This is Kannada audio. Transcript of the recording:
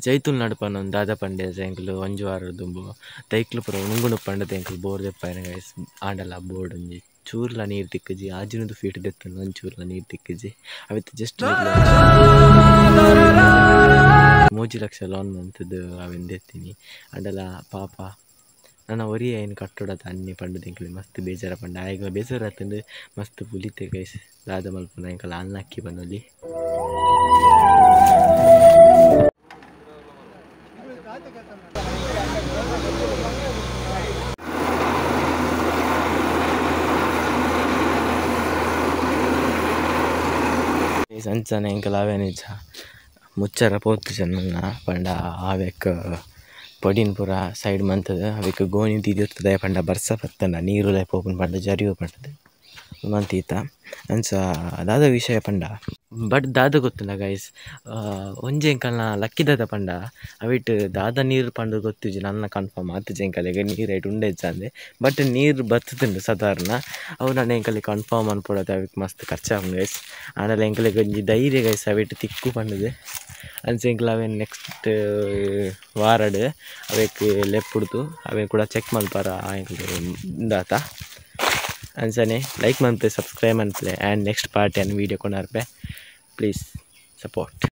ಜೈತುಲ್ ನಡುಪನ ಒಂದು ದಾದ ಪಂಡೆ ಎಂಕುಲು ಒಂಜಿ ವಾರ ದುಂಬು ದೈಕ್ಲು ಪೂರ ಉಣುಗುಣು ಪಂಡದ ಎಂಕುಲು ಬೋರ್ ದೆಪ್ಪಾಯಿನ ಗೈಸ್ ಆಂಡಲ ಬೋರ್ಡ್ ಒಂಜಿ ಚೂರ್ಲ ನೀರು ತಿಕ್ಕುಜಿ ಆಜಿನದು ಫೀಟ್ ದೆತ್ತುಂಡು ಒಂಚೂರ್ಲ ನೀರು ತಿಕ್ಕುಜಿ ಅವಿತ್ತು ಜಸ್ಟ್ 3 ಲಕ್ಷ ಲೋನ್ ಮಂತದ್ದು ಅವೆನ್ ದೆತ್ತೀನಿ ಆಂಡಲ ಪಾಪ ನನ್ನ ಒರಿ ಏನು ಕಟ್ಟೋಡತ ಅನ್ನಿ ಪಂಡದ ಎಂಕುಲು ಮಸ್ತ್ ಬೇಜಾರ ಪಂಡ ಆಯ್ಗ ಬೇಜಾರ ಆತಂದು ಮಸ್ತ್ ಪುಲಿತೆ ಗೈಸ್ ದಾದ ಮಲ್ಪುನ ಎಂಕಲ್ ಅಣ್ಣಕ್ಕಿ ಬಂದಲ್ಲಿ ಸಂಚನೆ ಎಂಕಲ್ ಅವೇ ನಿಜ ಮುಚ್ಚರ ಪೋತು ಚೆನ್ನ ಪಂಡ ಆವೆಕ್ ಪೊಡಿನ್ ಪೂರ ಸೈಡ್ ಮಂತದ ಅವಿಕ್ ಗೋಣಿ ದೀದಿರ್ತದೆ ಪಂಡ ಬರ್ಸ ಬರ್ತಂಡ ನೀರು ಪೋಪುನ ಪಂಡ ಜರಿಯೋ ಪಂಡದು ಮಂತೀತ ಅಂಚ ದಾದ ವಿಷಯ ಪಂಡ ಬಟ್ ದಾದ ಗೊತ್ತುಂಡ ಗೈಸ್ ಒಂಜಿ ಎಂಕಲ್ನ ಲಕ್ಕಿದಾದ ಪಂಡ ಅವಿಟ್ ದಾದ ನೀರು ಪಂಡ ಗೊತ್ತುಜಿ ನನ್ನ ಕನ್ಫರ್ಮ್ ಆತುಜಿ ಎಂಕಲೆಗೆ ನೀರು ಐಟ್ ಉಂಡೆಜ್ಜಂದೆ ಬಟ್ ನೀರು ಬತ್ತುಂಡು ಸಾಧಾರಣ ಅವು ನನ್ನ ಎಂಕಲಿಗೆ ಕನ್ಫರ್ಮ್ ಅನ್ಪೊಡೋದು ಅವಿಕ್ ಮಸ್ತ್ ಖರ್ಚಾಪುಂಡು ಗೈಸ್ ಆಂಡಲ ಎಂಕಲಿಗೆ ಒಂಜಿ ಧೈರ್ಯ ಗೈಸ್ ಅವಿಟ್ ತಿಕ್ಕು ಪಂಡದು ಅಂಚ ಎಂಕಲ್ ಅವೇನು ನೆಕ್ಸ್ಟ್ ವಾರಡ್ ಅವೇಕ್ ಲೆಪ್ಪುಡ್ತು ಅವೇ ಕೂಡ ಚೆಕ್ ಮಲ್ಪಾರ ಎಂಕಲ್ ದಾತ ಅಂಚನೆ ಲೈಕ್ ಮನ್ಪೆ ಸಬ್ಸ್ಕ್ರೈಬ್ ಮನ್ಪೆ ಆ್ಯಂಡ್ ನೆಕ್ಸ್ಟ್ ಪಾರ್ಟ್ ಏನು ವೀಡಿಯೋ ಕೊನಾರ್ಪೆ ಪ್ಲೀಸ್ ಸಪೋರ್ಟ್